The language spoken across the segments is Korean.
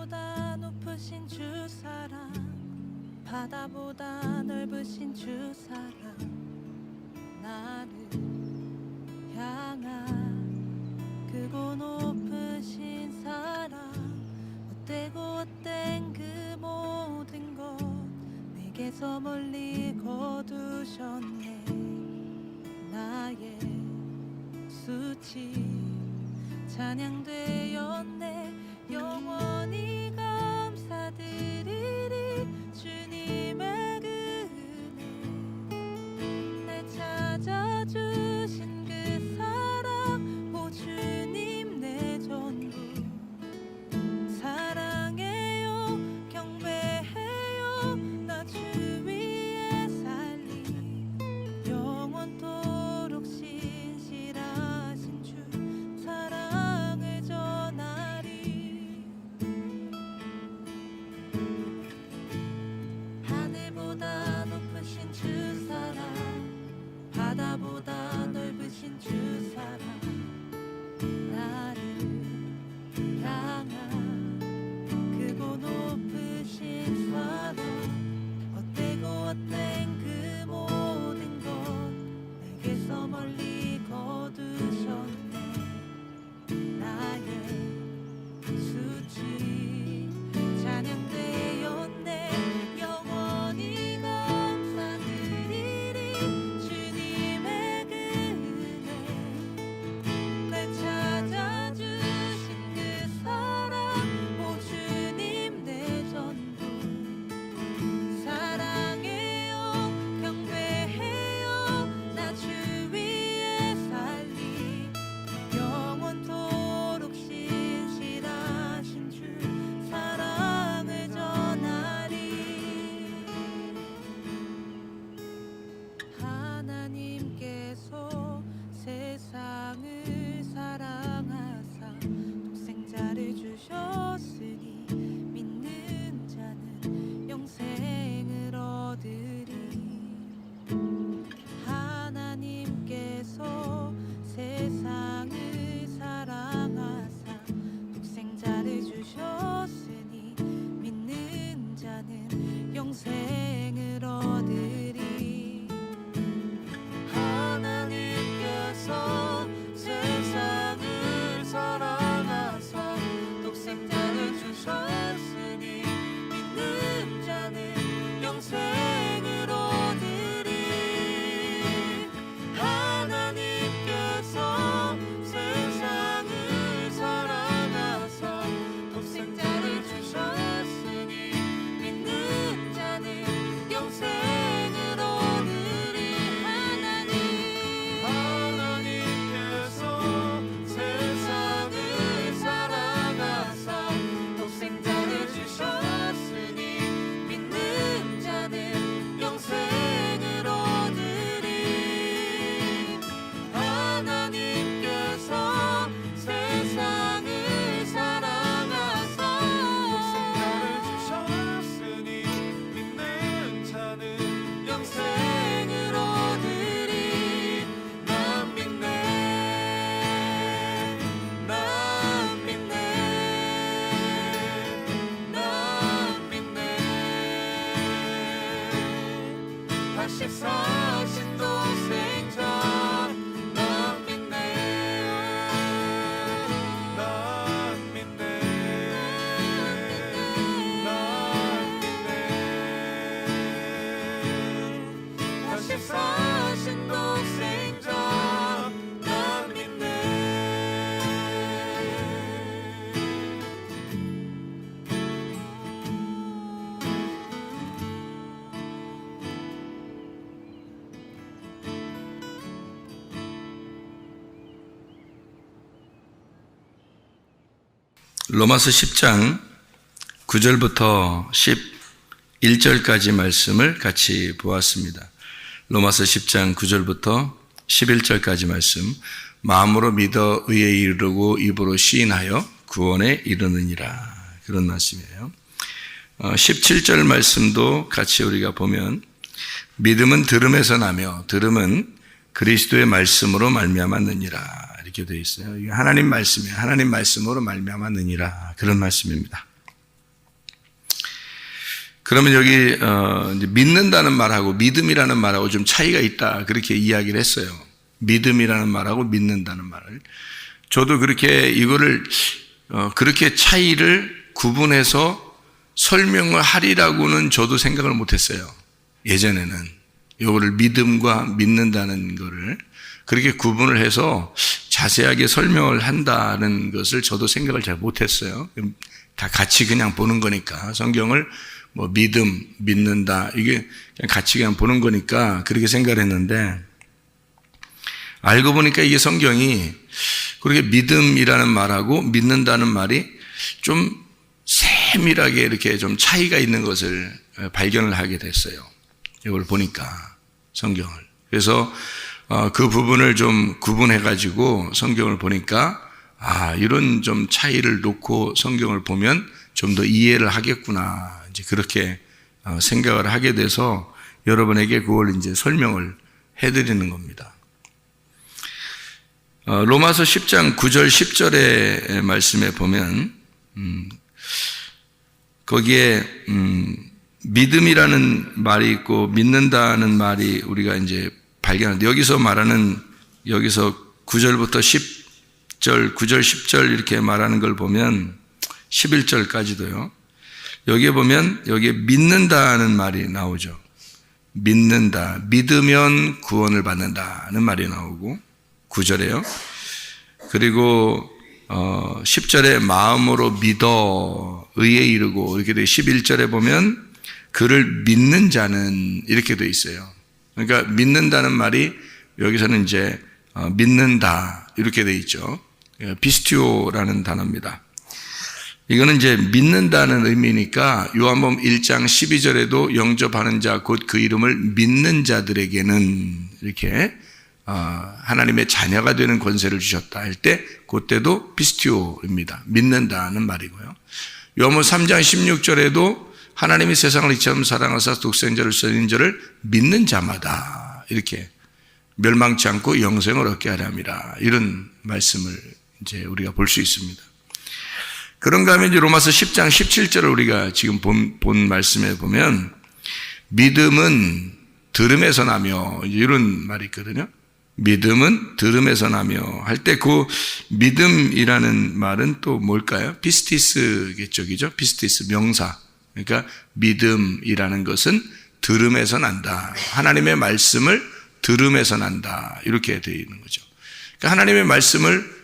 하늘보다 높으신 주 사랑, 바다보다 넓으신 주 사랑, 나를 향한 크고 높으신 사랑, 헛되고 헛된 그 모든 것 내게서 멀리 거두셨네. 나의 수치 찬양되었네. 영원히 감사드리리 주님의 그 은혜, 날 찾아주신 그 사랑, 오 주님 내 전부. 사랑해요 경배해요 나 주 위에 살리. 영원토록 신실하신 주 사랑을 전하리. 하늘보다 높으신 주 사랑, 바다보다 넓으신 주 사랑, 나를 향한 크고 높으신 사랑, 헛되고 헛된 그 모든 것 내게서 멀리 거두셨네. 나의 수치 찬양되었네. 영원히 감사드리리 주님의 그 은혜, 날 찾아주신 그 사랑, 오 주님 내 전부. 사랑해요 경배해요 나 주 위에 살리. 영원토록 신실하신 주 사랑을 전하리. 하나님께서 세상을 사랑하사 독생자를 주셨으니 믿는 자는 영생을 얻으리. 하나님께서 세상을 사랑하사 독생자를 주셨으니 믿는 자는 영생을 얻으리. 하나님께서 세상을 사랑하사 독생자를 주셨으니 믿는 자는 영생을 얻으리. 하나님께서 세상을 사랑하사 독생자를 주셨으니 믿는 자는 영생을 얻으리. 하나님께서 세상을 사랑하사 독생자를 주셨으니 믿는 자는 영생을 얻으리. 하나님께서 세상을 사랑하사 독생자를 주셨으니 믿는 자는 영생을 얻으리. 난 믿네 난 믿네 난 믿네. 다시 사신 독생자 난 믿네 난 믿네 난 믿네. 다시 사신 독생자 난 믿네. 로마서 10장 9절부터 11절까지 말씀을 같이 보았습니다. 로마서 10장 9절부터 11절까지 말씀, 마음으로 믿어 의에 이르고 입으로 시인하여 구원에 이르느니라, 그런 말씀이에요. 17절 말씀도 같이 우리가 보면, 믿음은 들음에서 나며 들음은 그리스도의 말씀으로 말미암았느니라, 이렇게 되어 있어요. 이게 하나님 말씀이에요. 하나님 말씀으로 말미암았느니라, 그런 말씀입니다. 그러면 여기 이제 믿는다는 말하고 믿음이라는 말하고 좀 차이가 있다 그렇게 이야기를 했어요. 믿음이라는 말하고 믿는다는 말을. 저도 그렇게 이거를 그렇게 차이를 구분해서 설명을 하리라고는 저도 생각을 못했어요. 예전에는 이거를 믿음과 믿는다는 거를 그렇게 구분을 해서 자세하게 설명을 한다는 것을 저도 생각을 잘 못했어요. 다 같이 그냥 보는 거니까 성경을 뭐 믿음, 믿는다 이게 그냥 같이 그냥 보는 거니까 그렇게 생각을 했는데 알고 보니까 이게 성경이 그렇게 믿음이라는 말하고 믿는다는 말이 좀 세밀하게 이렇게 좀 차이가 있는 것을 발견을 하게 됐어요. 이걸 보니까 성경을. 그래서 그 부분을 좀 구분해 가지고 성경을 보니까 이런 좀 차이를 놓고 성경을 보면 좀 더 이해를 하겠구나. 이제 그렇게 생각을 하게 돼서 여러분에게 그걸 이제 설명을 해 드리는 겁니다. 로마서 10장 9절 10절의 말씀에 보면 거기에 믿음이라는 말이 있고 믿는다는 말이 우리가 이제 발견하는데 여기서 말하는 여기서 9절부터 10절 9절 10절 이렇게 말하는 걸 보면 11절까지도요. 여기에 보면 여기에 믿는다는 말이 나오죠. 믿는다. 믿으면 구원을 받는다는 말이 나오고 9절에요. 그리고 10절에 마음으로 믿어 의에 이르고 이렇게 돼 11절에 보면 그를 믿는 자는 이렇게 돼 있어요. 그러니까 믿는다는 말이 여기서는 이제 믿는다 이렇게 돼 있죠. 피스티오라는 단어입니다. 이거는 이제 믿는다는 의미니까 요한복음 1장 12절에도 영접하는 자 곧 그 이름을 믿는 자들에게는 이렇게 하나님의 자녀가 되는 권세를 주셨다 할 때 그때도 피스티오입니다. 믿는다는 말이고요. 요한복음 3장 16절에도 하나님이 세상을 이처럼 사랑하사 독생자를 쓰신 자를 믿는 자마다 이렇게 멸망치 않고 영생을 얻게 하려 함이라 이런 말씀을 이제 우리가 볼 수 있습니다. 그런가 하면 이제 로마서 10장 17절을 우리가 지금 본 말씀에 보면 믿음은 들음에서 나며 이런 말이 있거든요. 믿음은 들음에서 나며 할 때 그 믿음이라는 말은 또 뭘까요? 피스티스겠죠, 그죠? 피스티스 명사. 그러니까 믿음이라는 것은 들음에서 난다. 하나님의 말씀을 들음에서 난다. 이렇게 되어 있는 거죠. 그러니까 하나님의 말씀을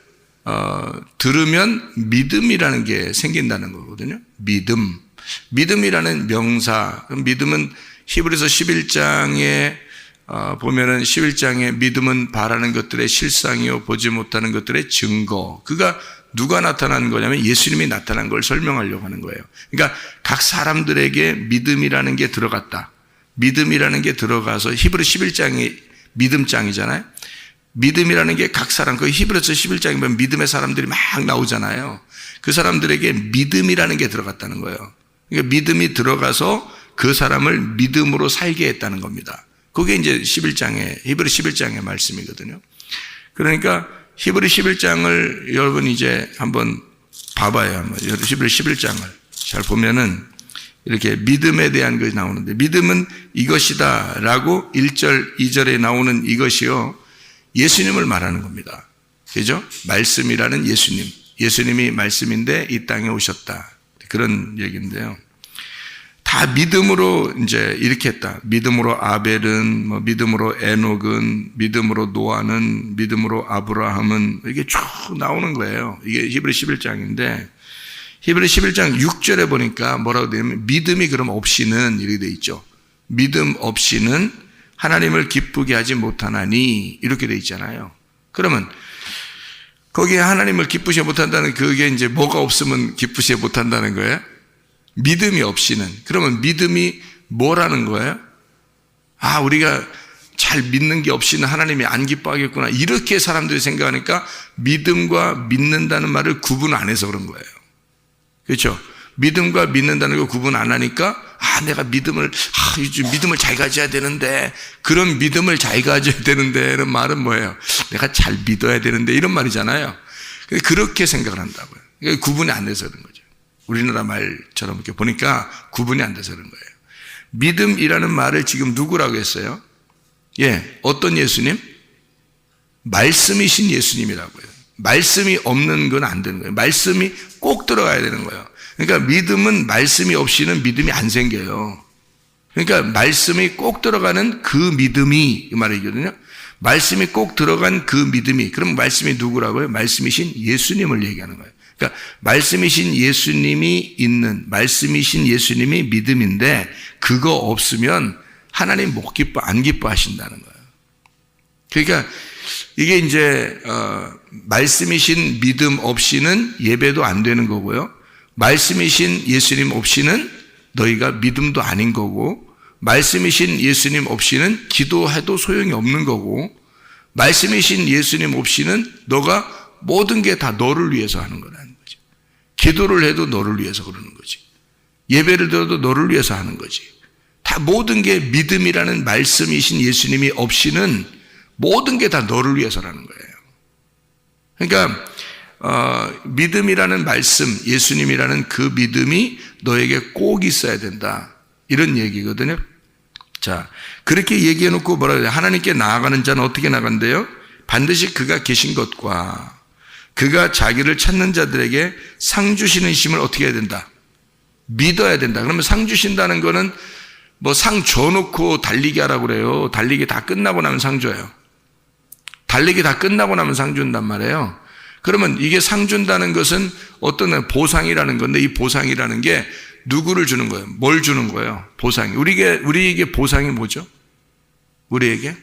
들으면 믿음이라는 게 생긴다는 거거든요. 믿음이라는 명사. 믿음은 히브리서 11장에 보면은 11장에 믿음은 바라는 것들의 실상이요 보지 못하는 것들의 증거. 그가 누가 나타난 거냐면 예수님이 나타난 걸 설명하려고 하는 거예요. 그러니까 각 사람들에게 믿음이라는 게 들어갔다. 믿음이라는 게 들어가서 히브리 11장이 믿음장이잖아요. 믿음이라는 게 각 사람, 그 히브리서 11장에 보면 믿음의 사람들이 막 나오잖아요. 그 사람들에게 믿음이라는 게 들어갔다는 거예요. 그러니까 믿음이 들어가서 그 사람을 믿음으로 살게 했다는 겁니다. 그게 이제 11장에, 히브리 11장의 말씀이거든요. 그러니까 히브리 11장을 여러분 이제 한번 봐봐요. 한번 히브리 11장을 잘 보면은 이렇게 믿음에 대한 것이 나오는데 믿음은 이것이다 라고 1절, 2절에 나오는 이것이요. 예수님을 말하는 겁니다. 그죠? 말씀이라는 예수님. 예수님이 말씀인데 이 땅에 오셨다. 그런 얘기인데요. 다 믿음으로 이제 이렇게 했다. 믿음으로 아벨은, 믿음으로 에녹은, 믿음으로 노아는, 믿음으로 아브라함은 이게 쭉 나오는 거예요. 이게 히브리 11장인데 히브리 11장 6절에 보니까 뭐라고 되냐면 믿음이 그럼 없이는 이렇게 돼 있죠. 믿음 없이는 하나님을 기쁘게 하지 못하나니 이렇게 돼 있잖아요. 그러면 거기에 하나님을 기쁘시지 못한다는 그게 이제 뭐가 없으면 기쁘시지 못한다는 거예요? 믿음이 없이는. 그러면 믿음이 뭐라는 거예요? 우리가 잘 믿는 게 없이는 하나님이 안 기뻐하겠구나. 이렇게 사람들이 생각하니까 믿음과 믿는다는 말을 구분 안 해서 그런 거예요. 그렇죠? 믿음과 믿는다는 걸 구분 안 하니까 내가 믿음을 잘 가져야 되는데 그런 믿음을 잘 가져야 되는데 이런 말은 뭐예요? 내가 잘 믿어야 되는데 이런 말이잖아요. 그렇게 생각을 한다고요. 구분이 안 돼서 그런 거죠. 우리나라 말처럼 이렇게 보니까 구분이 안 돼서 그런 거예요. 믿음이라는 말을 지금 누구라고 했어요? 예, 어떤 예수님? 말씀이신 예수님이라고요. 말씀이 없는 건 안 되는 거예요. 말씀이 꼭 들어가야 되는 거예요. 그러니까 믿음은 말씀이 없이는 믿음이 안 생겨요. 그러니까 말씀이 꼭 들어가는 그 믿음이 이 말이거든요. 말씀이 꼭 들어간 그 믿음이, 그럼 말씀이 누구라고요? 말씀이신 예수님을 얘기하는 거예요. 그러니까 말씀이신 예수님이 있는, 말씀이신 예수님이 믿음인데 그거 없으면 하나님 못 기뻐, 안 기뻐하신다는 거예요. 그러니까 이게 이제 말씀이신 믿음 없이는 예배도 안 되는 거고요. 말씀이신 예수님 없이는 너희가 믿음도 아닌 거고, 말씀이신 예수님 없이는 기도해도 소용이 없는 거고, 말씀이신 예수님 없이는 너가 모든 게 다 너를 위해서 하는 거라는 거지. 기도를 해도 너를 위해서 그러는 거지. 예배를 드려도 너를 위해서 하는 거지. 다 모든 게 믿음이라는 말씀이신 예수님이 없이는 모든 게 다 너를 위해서라는 거예요. 그러니까 믿음이라는 말씀, 예수님이라는 그 믿음이 너에게 꼭 있어야 된다, 이런 얘기거든요. 자, 그렇게 얘기해 놓고 뭐라 그래요? 하나님께 나아가는 자는 어떻게 나간대요? 반드시 그가 계신 것과 그가 자기를 찾는 자들에게 상 주시는 심을 어떻게 해야 된다? 믿어야 된다. 그러면 상 주신다는 거는 뭐 상 줘놓고 달리기 하라고 그래요. 달리기 다 끝나고 나면 상 줘요. 달리기 다 끝나고 나면 상 준단 말이에요. 그러면 이게 상 준다는 것은 어떤 보상이라는 건데, 이 보상이라는 게 누구를 주는 거예요? 뭘 주는 거예요? 보상이. 우리에게 보상이 뭐죠? 우리에게?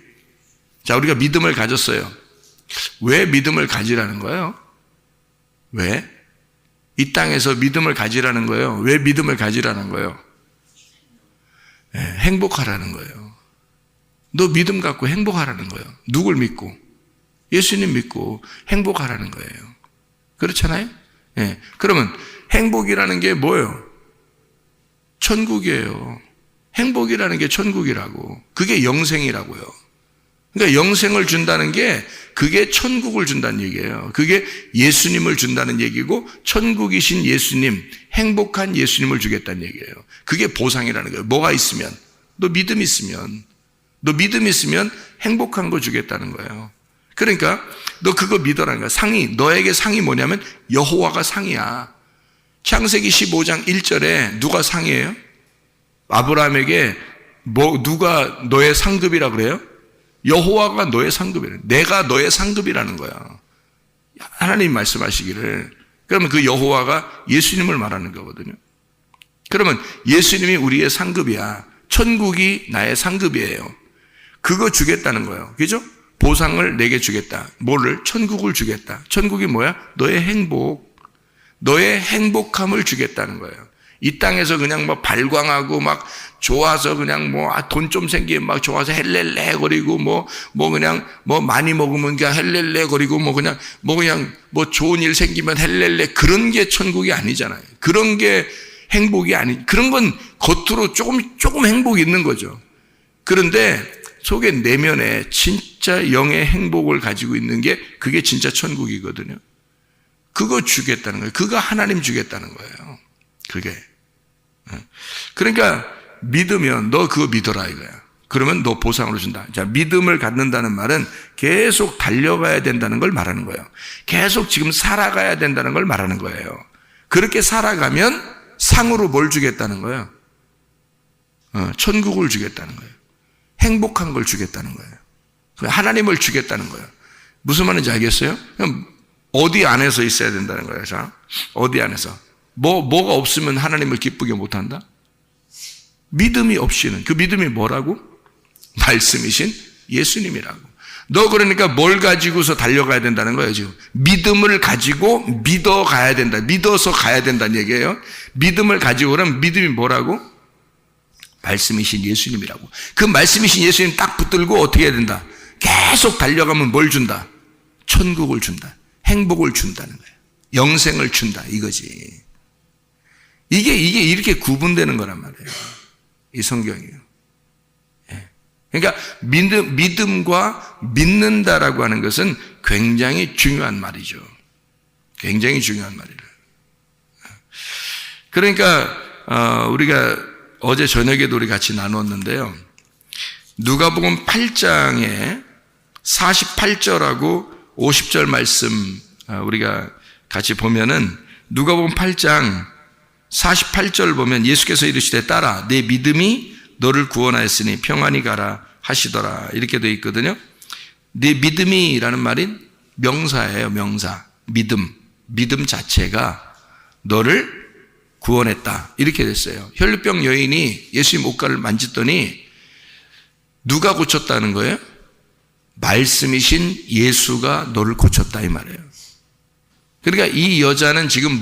자, 우리가 믿음을 가졌어요. 왜 믿음을 가지라는 거예요? 왜? 이 땅에서 믿음을 가지라는 거예요. 왜 믿음을 가지라는 거예요? 네, 행복하라는 거예요. 너 믿음 갖고 행복하라는 거예요. 누굴 믿고? 예수님 믿고 행복하라는 거예요. 그렇잖아요? 네. 그러면 행복이라는 게 뭐예요? 천국이에요. 행복이라는 게 천국이라고. 그게 영생이라고요. 그러니까 영생을 준다는 게 그게 천국을 준다는 얘기예요. 그게 예수님을 준다는 얘기고, 천국이신 예수님, 행복한 예수님을 주겠다는 얘기예요. 그게 보상이라는 거예요. 뭐가 있으면, 너 믿음 있으면 행복한 거 주겠다는 거예요. 그러니까 너 그거 믿어라는 거야. 상이, 너에게 상이 뭐냐면 여호와가 상이야. 창세기 15장 1절에 누가 상이에요? 아브라함에게 누가 너의 상급이라 그래요? 여호와가 너의 상급이래. 내가 너의 상급이라는 거야. 하나님 말씀하시기를. 그러면 그 여호와가 예수님을 말하는 거거든요. 그러면 예수님이 우리의 상급이야. 천국이 나의 상급이에요. 그거 주겠다는 거예요. 그죠? 보상을 내게 주겠다. 뭐를? 천국을 주겠다. 천국이 뭐야? 너의 행복. 너의 행복함을 주겠다는 거예요. 이 땅에서 그냥 뭐 발광하고 막 좋아서 그냥 뭐 돈 좀 생기면 막 좋아서 헬렐레 거리고 뭐 그냥 뭐 많이 먹으면 그냥 헬렐레 거리고 뭐 그냥 좋은 일 생기면 헬렐레, 그런 게 천국이 아니잖아요. 그런 게 행복이 아니, 그런 건 겉으로 조금 행복이 있는 거죠. 그런데 속에 내면에 진짜 영의 행복을 가지고 있는 게 그게 진짜 천국이거든요. 그거 주겠다는 거예요. 그거 하나님 주겠다는 거예요. 그게. 그러니까 믿으면 너 그거 믿어라 이거야. 그러면 너 보상으로 준다. 자, 믿음을 갖는다는 말은 계속 달려가야 된다는 걸 말하는 거예요. 계속 지금 살아가야 된다는 걸 말하는 거예요. 그렇게 살아가면 상으로 뭘 주겠다는 거예요? 천국을 주겠다는 거예요. 행복한 걸 주겠다는 거예요. 하나님을 주겠다는 거예요. 무슨 말인지 알겠어요? 그럼 어디 안에서 있어야 된다는 거예요. 자, 어디 안에서? 뭐가 없으면 하나님을 기쁘게 못한다? 믿음이 없이는. 그 믿음이 뭐라고? 말씀이신 예수님이라고. 너 그러니까 뭘 가지고서 달려가야 된다는 거예요, 지금. 믿음을 가지고 믿어가야 된다. 믿어서 가야 된다는 얘기예요. 믿음을 가지고, 그러면 믿음이 뭐라고? 말씀이신 예수님이라고. 그 말씀이신 예수님 딱 붙들고 어떻게 해야 된다? 계속 달려가면 뭘 준다? 천국을 준다. 행복을 준다는 거예요. 영생을 준다. 이거지. 이게 이렇게 구분되는 거란 말이에요. 이 성경이요. 그러니까 믿음과 믿는다라고 하는 것은 굉장히 중요한 말이죠. 굉장히 중요한 말이에요. 그러니까 우리가 어제 저녁에도 우리 같이 나눴는데요. 누가복음 8장에 48절하고 50절 말씀 우리가 같이 보면은 누가복음 8장 48절 보면 예수께서 이르시되 딸아 내 믿음이 너를 구원하였으니 평안히 가라 하시더라 이렇게 되어 있거든요. 내 믿음이라는 말이 명사예요. 명사. 믿음 자체가 너를 구원했다 이렇게 됐어요. 혈루병 여인이 예수님 옷가를 만졌더니 누가 고쳤다는 거예요? 말씀이신 예수가 너를 고쳤다 이 말이에요. 그러니까 이 여자는 지금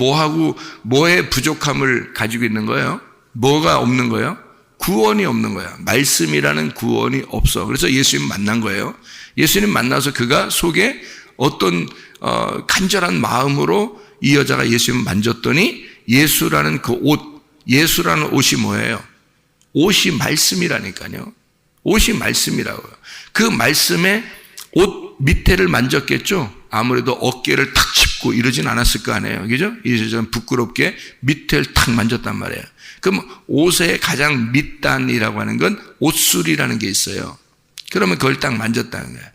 뭐의 부족함을 가지고 있는 거예요? 뭐가 없는 거예요? 구원이 없는 거야. 말씀이라는 구원이 없어. 그래서 예수님 만난 거예요. 예수님 만나서 그가 속에 어떤 간절한 마음으로 이 여자가 예수님 만졌더니 예수라는 그 옷, 예수라는 옷이 뭐예요? 옷이 말씀이라니까요. 옷이 말씀이라고요. 그 말씀에 옷 밑에를 만졌겠죠? 아무래도 어깨를 탁 짚고 이러진 않았을 거 아니에요. 그죠? 이 여자는 부끄럽게 밑에를 탁 만졌단 말이에요. 그럼 옷의 가장 밑단이라고 하는 건 옷술이라는 게 있어요. 그러면 그걸 딱 만졌다는 거예요.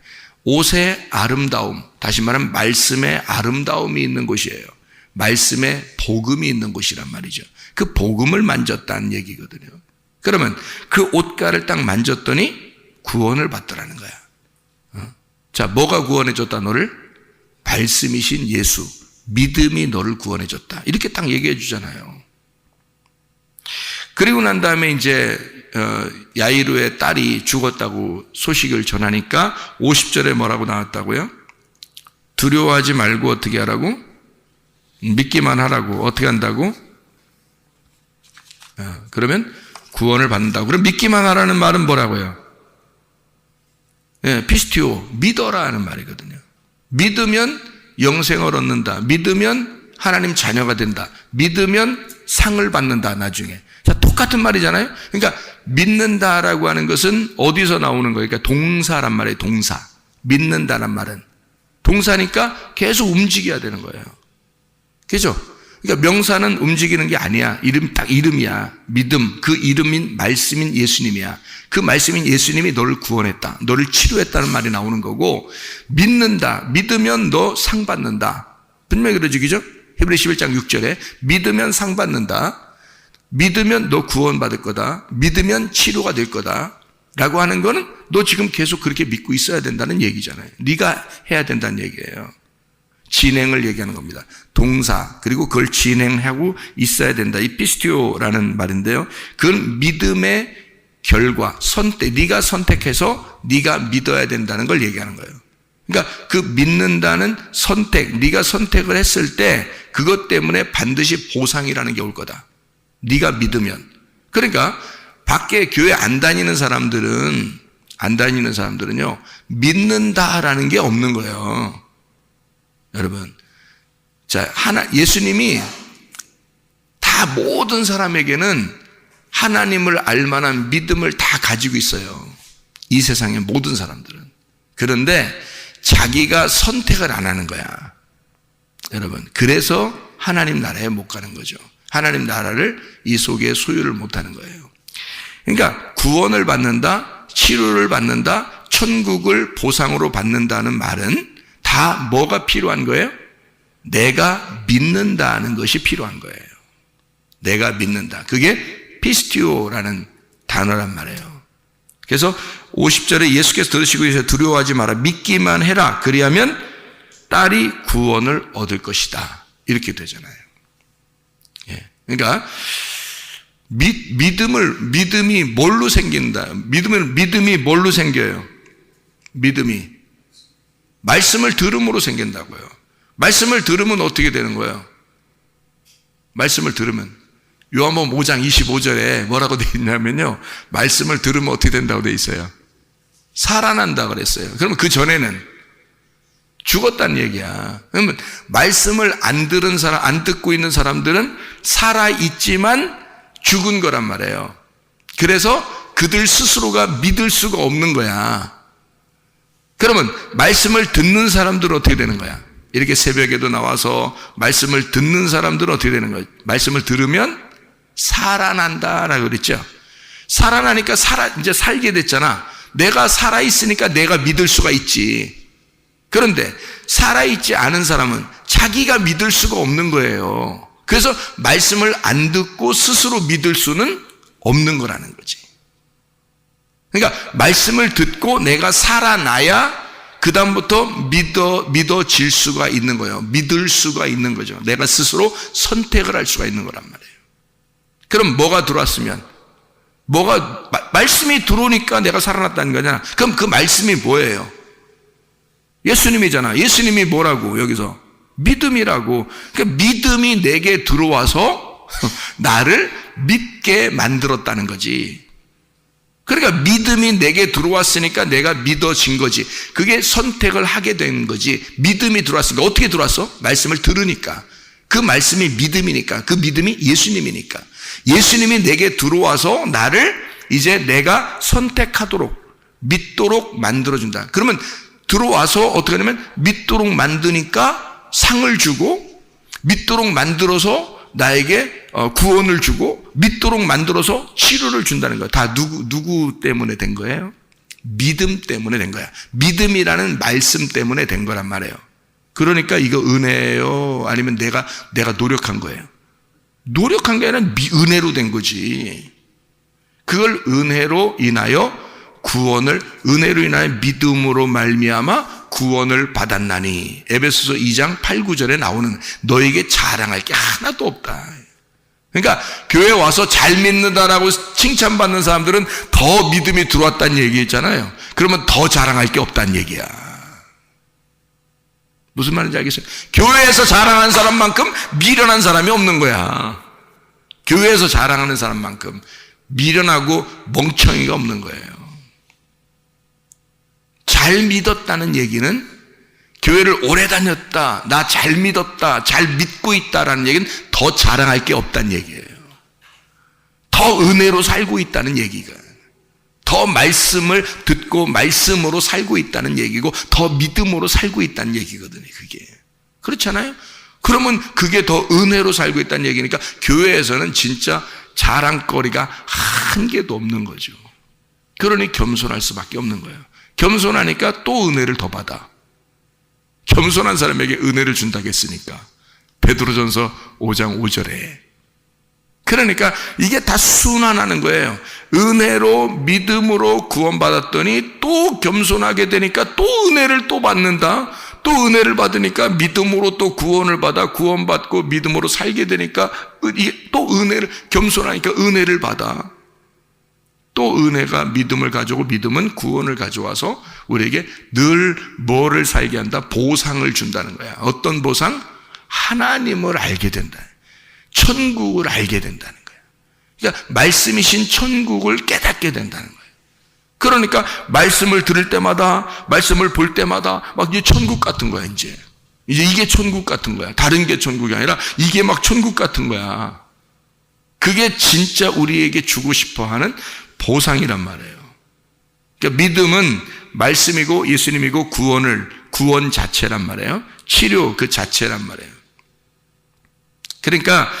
옷의 아름다움, 다시 말하면 말씀의 아름다움이 있는 곳이에요. 말씀의 복음이 있는 곳이란 말이죠. 그 복음을 만졌다는 얘기거든요. 그러면 그 옷가를 딱 만졌더니 구원을 받더라는 거야. 자, 뭐가 구원해줬다 너를? 말씀이신 예수, 믿음이 너를 구원해줬다. 이렇게 딱 얘기해 주잖아요. 그리고 난 다음에 이제 야이로의 딸이 죽었다고 소식을 전하니까 50절에 뭐라고 나왔다고요? 두려워하지 말고 어떻게 하라고? 믿기만 하라고. 어떻게 한다고? 그러면 구원을 받는다고. 그럼 믿기만 하라는 말은 뭐라고요? 피스티오, 믿어라 하는 말이거든요. 믿으면 영생을 얻는다. 믿으면 하나님 자녀가 된다. 믿으면 상을 받는다 나중에. 자, 똑같은 말이잖아요. 그러니까 믿는다라고 하는 것은 어디서 나오는 거예요? 그러니까 동사란 말이에요. 동사. 믿는다란 말은 동사니까 계속 움직여야 되는 거예요. 그죠? 그러니까 명사는 움직이는 게 아니야. 딱 이름이야. 믿음. 그 이름인 말씀인 예수님이야. 그 말씀인 예수님이 너를 구원했다. 너를 치료했다는 말이 나오는 거고, 믿는다. 믿으면 너 상 받는다. 분명히 그러죠. 그죠? 히브리 11장 6절에 믿으면 상 받는다. 믿으면 너 구원받을 거다. 믿으면 치료가 될 거다. 라고 하는 거는 너 지금 계속 그렇게 믿고 있어야 된다는 얘기잖아요. 네가 해야 된다는 얘기예요. 진행을 얘기하는 겁니다. 동사, 그리고 그걸 진행하고 있어야 된다. 이 피스티오라는 말인데요. 그건 믿음의 결과, 선택, 네가 선택해서 네가 믿어야 된다는 걸 얘기하는 거예요. 그러니까 그 믿는다는 선택, 네가 선택을 했을 때 그것 때문에 반드시 보상이라는 게 올 거다. 네가 믿으면. 그러니까 밖에 교회 안 다니는 사람들은요, 믿는다라는 게 없는 거예요. 여러분, 자, 예수님이 다 모든 사람에게는 하나님을 알만한 믿음을 다 가지고 있어요. 이 세상의 모든 사람들은. 그런데 자기가 선택을 안 하는 거야. 여러분, 그래서 하나님 나라에 못 가는 거죠. 하나님 나라를 이 속에 소유를 못 하는 거예요. 그러니까 구원을 받는다, 치료를 받는다, 천국을 보상으로 받는다는 말은 다 뭐가 필요한 거예요? 내가 믿는다는 것이 필요한 거예요. 내가 믿는다. 그게 피스티오라는 단어란 말이에요. 그래서 50절에 예수께서 들으시고 이제 두려워하지 마라. 믿기만 해라. 그리하면 딸이 구원을 얻을 것이다. 이렇게 되잖아요. 예. 그러니까 믿음이 뭘로 생긴다? 믿음이 뭘로 생겨요? 믿음이 말씀을 들음으로 생긴다고요. 말씀을 들으면 어떻게 되는 거예요? 말씀을 들으면 요한복음 5장 25절에 뭐라고 되어 있냐면요, 말씀을 들으면 어떻게 된다고 되어 있어요? 살아난다 그랬어요. 그러면 그 전에는 죽었다는 얘기야. 그러면 말씀을 안 듣고 있는 사람들은 살아있지만 죽은 거란 말이에요. 그래서 그들 스스로가 믿을 수가 없는 거야. 그러면 말씀을 듣는 사람들은 어떻게 되는 거야? 이렇게 새벽에도 나와서 말씀을 듣는 사람들은 어떻게 되는 거야? 말씀을 들으면 살아난다라고 그랬죠. 살아나니까 이제 살게 됐잖아. 내가 살아있으니까 내가 믿을 수가 있지. 그런데 살아있지 않은 사람은 자기가 믿을 수가 없는 거예요. 그래서 말씀을 안 듣고 스스로 믿을 수는 없는 거라는 거지. 그러니까 말씀을 듣고 내가 살아나야 그 다음부터 믿어질 수가 있는 거예요. 믿을 수가 있는 거죠. 내가 스스로 선택을 할 수가 있는 거란 말이에요. 그럼 뭐가 들어왔으면 말씀이 들어오니까 내가 살아났다는 거잖아. 그럼 그 말씀이 뭐예요? 예수님이잖아. 예수님이 뭐라고 여기서? 믿음이라고. 그러니까 믿음이 내게 들어와서 나를 믿게 만들었다는 거지. 그러니까 믿음이 내게 들어왔으니까 내가 믿어진 거지. 그게 선택을 하게 된 거지. 믿음이 들어왔으니까. 어떻게 들어왔어? 말씀을 들으니까. 그 말씀이 믿음이니까. 그 믿음이 예수님이니까. 예수님이 내게 들어와서 나를 이제 내가 선택하도록 믿도록 만들어준다. 그러면 들어와서 어떻게 하냐면 믿도록 만드니까 상을 주고, 믿도록 만들어서 나에게 구원을 주고, 믿도록 만들어서 치료를 준다는 거야. 다 누구 때문에 된 거예요? 믿음 때문에 된 거야. 믿음이라는 말씀 때문에 된 거란 말이에요. 그러니까 이거 은혜예요? 아니면 내가 노력한 거예요? 노력한 게 아니라 은혜로 된 거지. 그걸 은혜로 인하여 은혜로 인하여 믿음으로 말미암아 구원을 받았나니. 에베소서 2장 8, 9절에 나오는 너에게 자랑할 게 하나도 없다. 그러니까 교회 와서 잘 믿는다라고 칭찬받는 사람들은 더 믿음이 들어왔다는 얘기 있잖아요. 그러면 더 자랑할 게 없다는 얘기야. 무슨 말인지 알겠어요? 교회에서 자랑하는 사람만큼 미련한 사람이 없는 거야. 교회에서 자랑하는 사람만큼 미련하고 멍청이가 없는 거예요. 잘 믿었다는 얘기는 교회를 오래 다녔다, 나 잘 믿었다, 잘 믿고 있다라는 얘기는 더 자랑할 게 없다는 얘기예요. 더 은혜로 살고 있다는 얘기가, 더 말씀을 듣고 말씀으로 살고 있다는 얘기고, 더 믿음으로 살고 있다는 얘기거든요. 그게 그렇잖아요. 그러면 그게 더 은혜로 살고 있다는 얘기니까 교회에서는 진짜 자랑거리가 한 개도 없는 거죠. 그러니 겸손할 수밖에 없는 거예요. 겸손하니까 또 은혜를 더 받아. 겸손한 사람에게 은혜를 준다고 했으니까. 베드로전서 5장 5절에. 그러니까 이게 다 순환하는 거예요. 은혜로 믿음으로 구원받았더니 또 겸손하게 되니까 또 은혜를 또 받는다. 또 은혜를 받으니까 믿음으로 또 구원을 받아 구원받고 믿음으로 살게 되니까 또 은혜를, 겸손하니까 은혜를 받아. 또 은혜가 믿음을 가져오고 믿음은 구원을 가져와서 우리에게 늘 뭐를 살게 한다? 보상을 준다는 거야. 어떤 보상? 하나님을 알게 된다. 천국을 알게 된다는 거야. 그러니까 말씀이신 천국을 깨닫게 된다는 거야. 그러니까 말씀을 들을 때마다, 말씀을 볼 때마다 막 이제 천국 같은 거야. 이제 이게 천국 같은 거야. 다른 게 천국이 아니라 이게 막 천국 같은 거야. 그게 진짜 우리에게 주고 싶어하는 보상이란 말이에요. 그러니까 믿음은 말씀이고 예수님이고 구원 자체란 말이에요. 치료 그 자체란 말이에요. 그러니까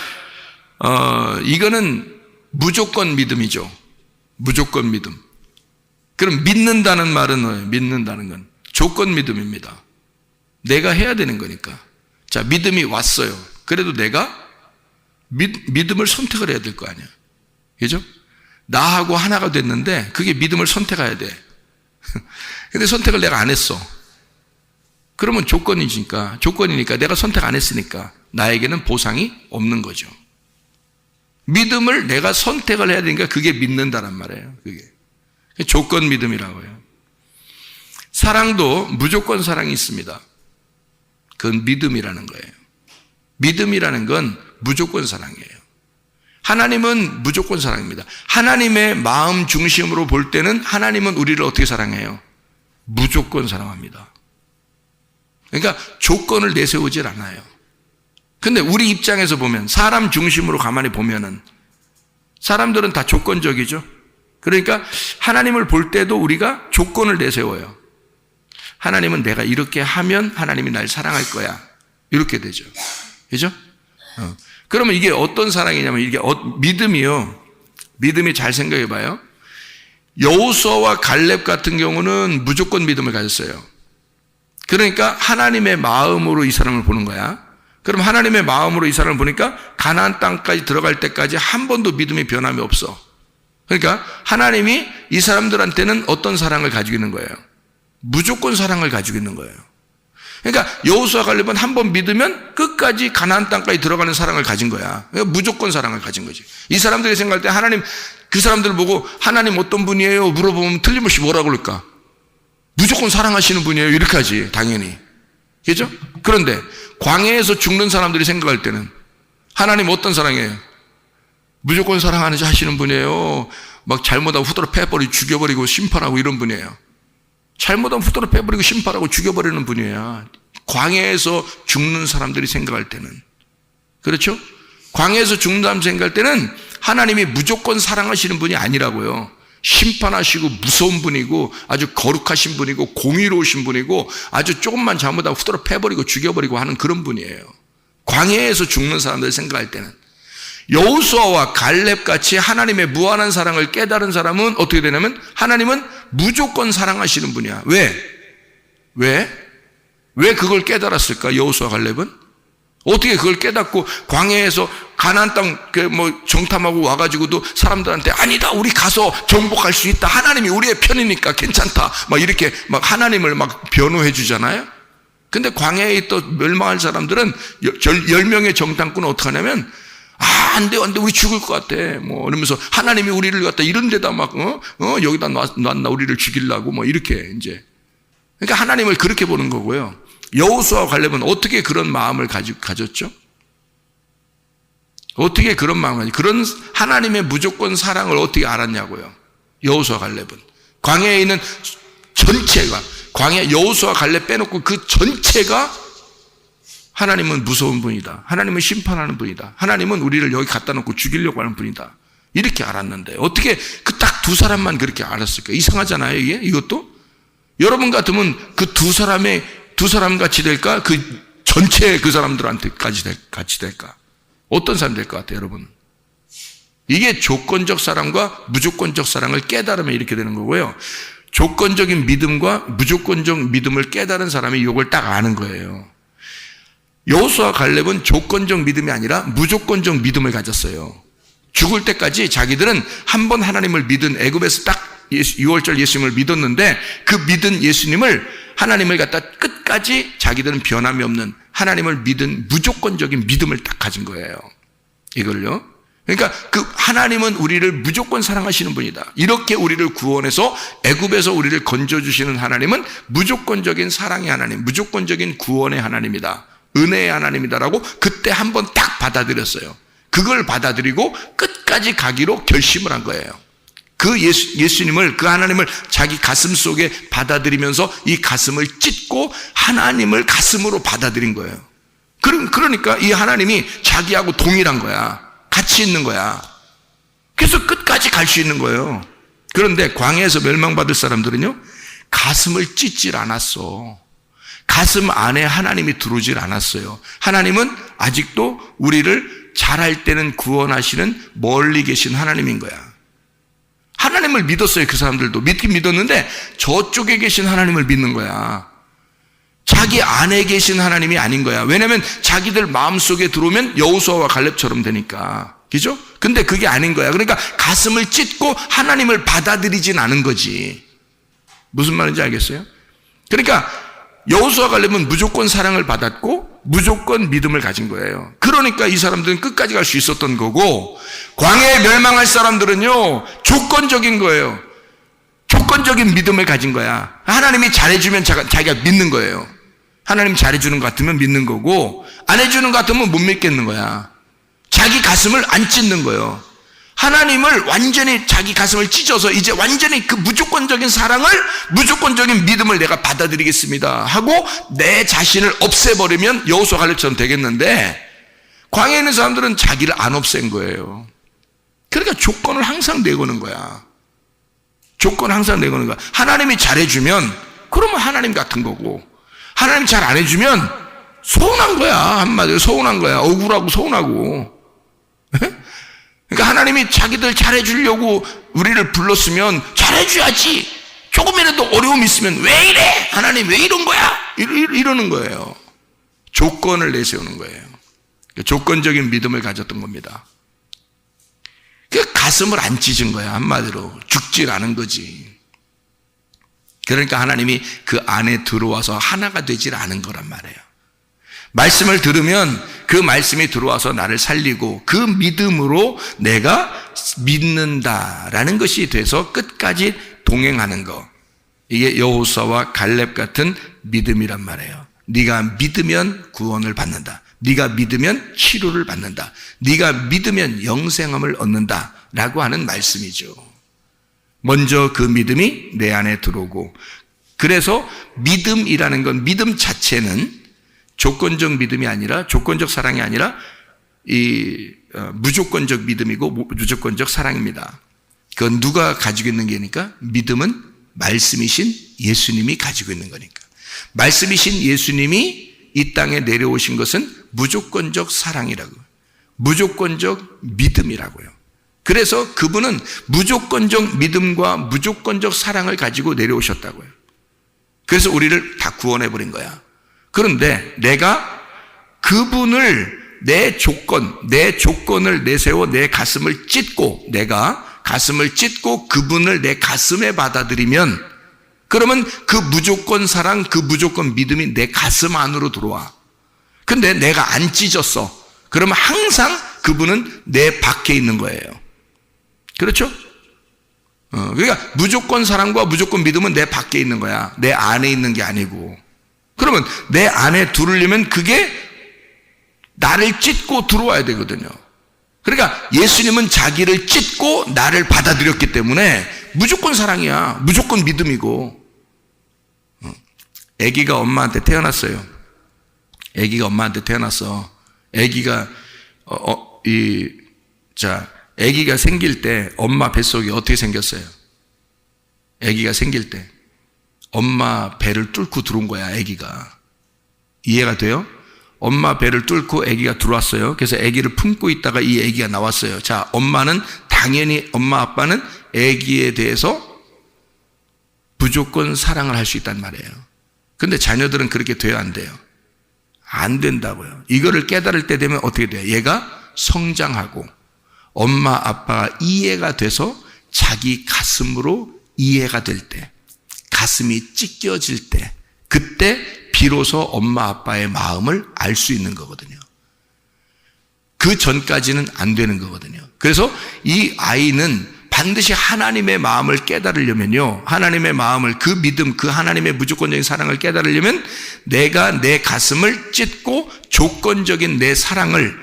이거는 무조건 믿음이죠. 무조건 믿음. 그럼 믿는다는 말은 뭐예요? 믿는다는 건 조건 믿음입니다. 내가 해야 되는 거니까. 자, 믿음이 왔어요. 그래도 내가 믿음을 선택을 해야 될 거 아니야. 그죠? 나하고 하나가 됐는데 그게 믿음을 선택해야 돼. 근데 선택을 내가 안 했어. 그러면 조건이니까 내가 선택 안 했으니까 나에게는 보상이 없는 거죠. 믿음을 내가 선택을 해야 되니까 그게 믿는다란 말이에요. 그게 조건 믿음이라고 해요. 사랑도 무조건 사랑이 있습니다. 그건 믿음이라는 거예요. 믿음이라는 건 무조건 사랑이에요. 하나님은 무조건 사랑입니다. 하나님의 마음 중심으로 볼 때는 하나님은 우리를 어떻게 사랑해요? 무조건 사랑합니다. 그러니까 조건을 내세우질 않아요. 근데 우리 입장에서 보면, 사람 중심으로 가만히 보면은 사람들은 다 조건적이죠. 그러니까 하나님을 볼 때도 우리가 조건을 내세워요. 하나님은 내가 이렇게 하면 하나님이 날 사랑할 거야. 이렇게 되죠. 그죠? 그러면 이게 어떤 사랑이냐면, 이게 믿음이요. 믿음이 잘 생각해 봐요. 여호수아와 갈렙 같은 경우는 무조건 믿음을 가졌어요. 그러니까 하나님의 마음으로 이 사람을 보는 거야. 그럼 하나님의 마음으로 이 사람을 보니까 가나안 땅까지 들어갈 때까지 한 번도 믿음의 변함이 없어. 그러니까 하나님이 이 사람들한테는 어떤 사랑을 가지고 있는 거예요? 무조건 사랑을 가지고 있는 거예요. 그러니까 여호수아 갈렙은 한 번 믿으면 끝까지 가나안 땅까지 들어가는 사랑을 가진 거야. 그러니까 무조건 사랑을 가진 거지. 이 사람들이 생각할 때 하나님, 그 사람들을 보고 하나님 어떤 분이에요? 물어보면 틀림없이 뭐라고 그럴까? 무조건 사랑하시는 분이에요. 이렇게 하지, 당연히. 그죠? 그런데 광야에서 죽는 사람들이 생각할 때는 하나님 어떤 사랑이에요? 무조건 사랑하시는 분이에요. 막 잘못하면 후드로 패버리고 죽여버리고 심판하고 이런 분이에요. 잘못하면 후드로 패버리고 심판하고 죽여버리는 분이에요. 광야에서 죽는 사람들이 생각할 때는. 그렇죠? 광야에서 죽는 사람 생각할 때는 하나님이 무조건 사랑하시는 분이 아니라고요. 심판하시고 무서운 분이고 아주 거룩하신 분이고 공의로우신 분이고 아주 조금만 잘못하면 후드로 패버리고 죽여버리고 하는 그런 분이에요. 광야에서 죽는 사람들 생각할 때는. 여호수아와 갈렙 같이 하나님의 무한한 사랑을 깨달은 사람은 어떻게 되냐면 하나님은 무조건 사랑하시는 분이야. 왜 그걸 깨달았을까? 여호수아 갈렙은 어떻게 그걸 깨닫고 광야에서 가나안 땅 정탐하고 와가지고도 사람들한테 아니다, 우리 가서 정복할 수 있다, 하나님이 우리의 편이니까 괜찮다, 막 이렇게 막 하나님을 막 변호해 주잖아요. 근데 광야에 있던 멸망할 사람들은 10명의 정탐꾼은 어떻게 하냐면 안 돼, 우리 죽을 것 같아. 이러면서 하나님이 우리를 갖다 이런 데다 여기다 놨나, 우리를 죽이려고, 이렇게 이제. 그러니까 하나님을 그렇게 보는 거고요. 여호수아와 갈렙은 어떻게 그런 마음을 가졌죠? 어떻게 그런 마음을 그런 하나님의 무조건 사랑을 어떻게 알았냐고요. 여호수아와 갈렙은. 광야에 있는 전체가, 여호수아와 갈렙 빼놓고 그 전체가 하나님은 무서운 분이다. 하나님은 심판하는 분이다. 하나님은 우리를 여기 갖다 놓고 죽이려고 하는 분이다. 이렇게 알았는데 어떻게 그 딱 두 사람만 그렇게 알았을까? 이상하잖아요, 이게? 이것도? 여러분 같으면 그 두 사람 같이 될까? 그 전체 그 사람들한테까지 같이 될까? 어떤 사람 될 것 같아요, 여러분? 이게 조건적 사랑과 무조건적 사랑을 깨달으면 이렇게 되는 거고요. 조건적인 믿음과 무조건적 믿음을 깨달은 사람이 이걸 딱 아는 거예요. 여호수아 갈렙은 조건적 믿음이 아니라 무조건적 믿음을 가졌어요. 죽을 때까지 자기들은 한 번 하나님을 믿은, 애굽에서 딱 6월절 예수님을 믿었는데 그 믿은 예수님을, 하나님을 갖다 끝까지 자기들은 변함이 없는 하나님을 믿은 무조건적인 믿음을 딱 가진 거예요. 이걸요. 그러니까 그 하나님은 우리를 무조건 사랑하시는 분이다. 이렇게 우리를 구원해서 애굽에서 우리를 건져주시는 하나님은 무조건적인 사랑의 하나님, 무조건적인 구원의 하나님이다. 은혜의 하나님이다라고 그때 한번 딱 받아들였어요. 그걸 받아들이고 끝까지 가기로 결심을 한 거예요. 그 예수님을, 그 하나님을 자기 가슴 속에 받아들이면서 이 가슴을 찢고 하나님을 가슴으로 받아들인 거예요. 그러니까 이 하나님이 자기하고 동일한 거야. 같이 있는 거야. 그래서 끝까지 갈 수 있는 거예요. 그런데 광야에서 멸망받을 사람들은요, 가슴을 찢질 않았어. 가슴 안에 하나님이 들어오질 않았어요. 하나님은 아직도 우리를 잘할 때는 구원하시는 멀리 계신 하나님인 거야. 하나님을 믿었어요. 그 사람들도 믿긴 믿었는데 저쪽에 계신 하나님을 믿는 거야. 자기 안에 계신 하나님이 아닌 거야. 왜냐하면 자기들 마음속에 들어오면 여호수아와 갈렙처럼 되니까. 그죠? 근데 그게 아닌 거야. 그러니까 가슴을 찢고 하나님을 받아들이진 않은 거지. 무슨 말인지 알겠어요? 그러니까 여호수아 갈렙은 무조건 사랑을 받았고 무조건 믿음을 가진 거예요. 그러니까 이 사람들은 끝까지 갈 수 있었던 거고, 광야에 멸망할 사람들은요, 조건적인 거예요. 조건적인 믿음을 가진 거야. 하나님이 잘해주면 자기가 믿는 거예요. 하나님 잘해주는 것 같으면 믿는 거고, 안 해주는 것 같으면 못 믿겠는 거야. 자기 가슴을 안 찢는 거예요. 하나님을 완전히 자기 가슴을 찢어서 이제 완전히 그 무조건적인 사랑을, 무조건적인 믿음을 내가 받아들이겠습니다 하고 내 자신을 없애버리면 여호수아 갈렙처럼 되겠는데, 광야에 있는 사람들은 자기를 안 없앤 거예요. 그러니까 조건을 항상 내거는 거야. 조건을 항상 내거는 거야. 하나님이 잘해주면 그러면 하나님 같은 거고, 하나님이 잘 안 해주면 서운한 거야. 한마디로 서운한 거야. 억울하고 서운하고. 그러니까 하나님이 자기들 잘해주려고 우리를 불렀으면 잘해줘야지. 조금이라도 어려움이 있으면 왜 이래? 하나님 왜 이런 거야? 이러는 거예요. 조건을 내세우는 거예요. 조건적인 믿음을 가졌던 겁니다. 그 가슴을 안 찢은 거야. 한마디로 죽질 않은 거지. 그러니까 하나님이 그 안에 들어와서 하나가 되질 않은 거란 말이에요. 말씀을 들으면 그 말씀이 들어와서 나를 살리고 그 믿음으로 내가 믿는다라는 것이 돼서 끝까지 동행하는 거. 이게 여호수아와 갈렙 같은 믿음이란 말이에요. 네가 믿으면 구원을 받는다. 네가 믿으면 치료를 받는다. 네가 믿으면 영생함을 얻는다라고 하는 말씀이죠. 먼저 그 믿음이 내 안에 들어오고, 그래서 믿음이라는 건, 믿음 자체는 조건적 믿음이 아니라, 조건적 사랑이 아니라 무조건적 믿음이고 무조건적 사랑입니다. 그건 누가 가지고 있는 게니까? 믿음은 말씀이신 예수님이 가지고 있는 거니까. 말씀이신 예수님이 이 땅에 내려오신 것은 무조건적 사랑이라고, 무조건적 믿음이라고요. 그래서 그분은 무조건적 믿음과 무조건적 사랑을 가지고 내려오셨다고요. 그래서 우리를 다 구원해버린 거야. 그런데 내가 그분을 내 조건을 내세워 내 가슴을 찢고, 내가 가슴을 찢고 그분을 내 가슴에 받아들이면, 그러면 그 무조건 사랑, 그 무조건 믿음이 내 가슴 안으로 들어와. 근데 내가 안 찢었어. 그러면 항상 그분은 내 밖에 있는 거예요. 그렇죠? 그러니까 무조건 사랑과 무조건 믿음은 내 밖에 있는 거야. 내 안에 있는 게 아니고. 그러면 내 안에 들으려면 그게 나를 찢고 들어와야 되거든요. 그러니까 예수님은 자기를 찢고 나를 받아들였기 때문에 무조건 사랑이야. 무조건 믿음이고. 아기가 엄마한테 태어났어요. 아기가 엄마한테 태어났어. 아기가 아기가 생길 때 엄마 뱃속이 어떻게 생겼어요? 아기가 생길 때 엄마 배를 뚫고 들어온 거야. 아기가. 이해가 돼요? 엄마 배를 뚫고 아기가 들어왔어요. 그래서 아기를 품고 있다가 이 아기가 나왔어요. 자, 엄마는 당연히, 엄마 아빠는 아기에 대해서 무조건 사랑을 할 수 있단 말이에요. 근데 자녀들은 그렇게 돼야 안 돼요. 안 된다고요. 이거를 깨달을 때 되면 어떻게 돼요? 얘가 성장하고 엄마 아빠가 이해가 돼서 자기 가슴으로 이해가 될 때, 가슴이 찢겨질 때, 그때 비로소 엄마 아빠의 마음을 알 수 있는 거거든요. 그 전까지는 안 되는 거거든요. 그래서 이 아이는 반드시 하나님의 마음을 깨달으려면요, 하나님의 마음을, 그 믿음, 그 하나님의 무조건적인 사랑을 깨달으려면 내가 내 가슴을 찢고 조건적인 내 사랑을,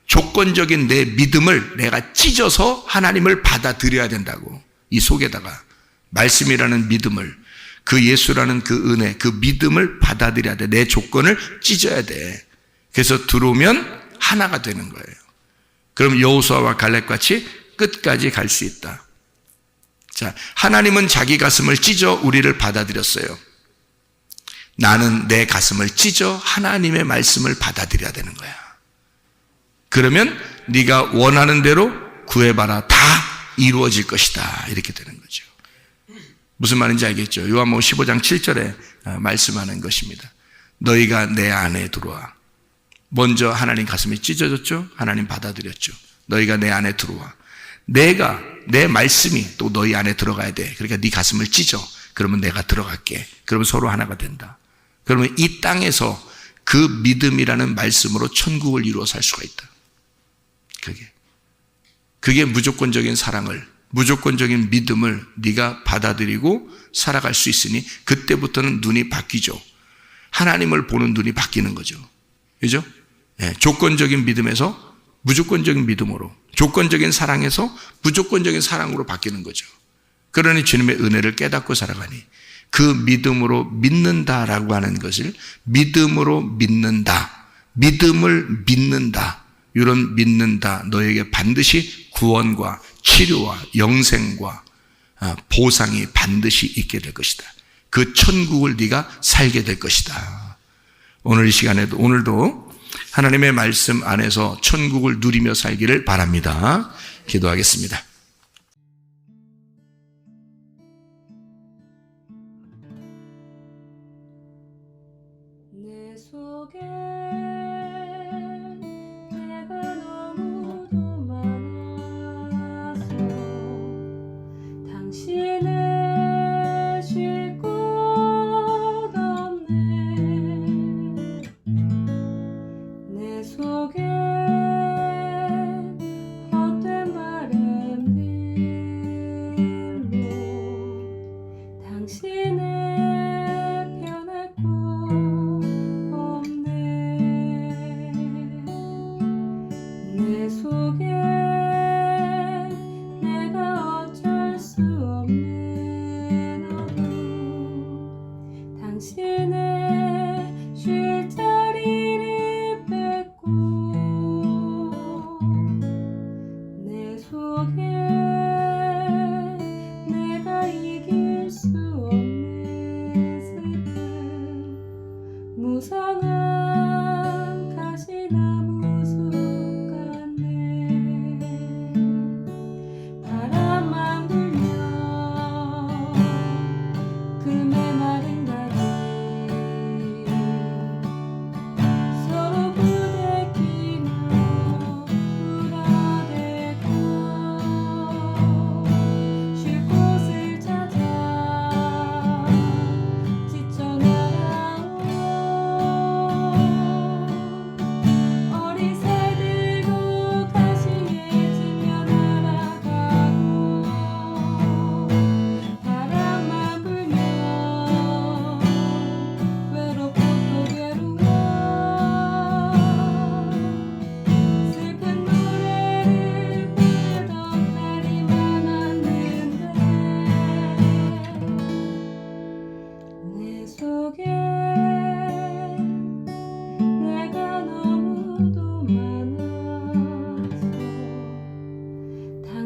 조건적인 내 믿음을 내가 찢어서 하나님을 받아들여야 된다고. 이 속에다가 말씀이라는 믿음을, 그 예수라는 그 은혜, 그 믿음을 받아들여야 돼. 내 조건을 찢어야 돼. 그래서 들어오면 하나가 되는 거예요. 그럼 여호수아와 갈렙같이 끝까지 갈 수 있다. 자, 하나님은 자기 가슴을 찢어 우리를 받아들였어요. 나는 내 가슴을 찢어 하나님의 말씀을 받아들여야 되는 거야. 그러면 네가 원하는 대로 구해봐라. 다 이루어질 것이다. 이렇게 되는 거죠. 무슨 말인지 알겠죠? 요한복음 15장 7절에 말씀하는 것입니다. 너희가 내 안에 들어와. 먼저 하나님 가슴이 찢어졌죠? 하나님 받아들였죠. 너희가 내 안에 들어와. 내가, 내 말씀이 또 너희 안에 들어가야 돼. 그러니까 네 가슴을 찢어. 그러면 내가 들어갈게. 그러면 서로 하나가 된다. 그러면 이 땅에서 그 믿음이라는 말씀으로 천국을 이루어 살 수가 있다. 그게 무조건적인 사랑을, 무조건적인 믿음을 네가 받아들이고 살아갈 수 있으니 그때부터는 눈이 바뀌죠. 하나님을 보는 눈이 바뀌는 거죠. 그죠? 네, 조건적인 믿음에서 무조건적인 믿음으로, 조건적인 사랑에서 무조건적인 사랑으로 바뀌는 거죠. 그러니 주님의 은혜를 깨닫고 살아가니 그 믿음으로 믿는다라고 하는 것을, 믿음으로 믿는다, 믿음을 믿는다, 이런 믿는다, 너에게 반드시 구원과 치료와 영생과 보상이 반드시 있게 될 것이다. 그 천국을 네가 살게 될 것이다. 오늘 이 시간에도, 오늘도 하나님의 말씀 안에서 천국을 누리며 살기를 바랍니다. 기도하겠습니다.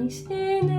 당신을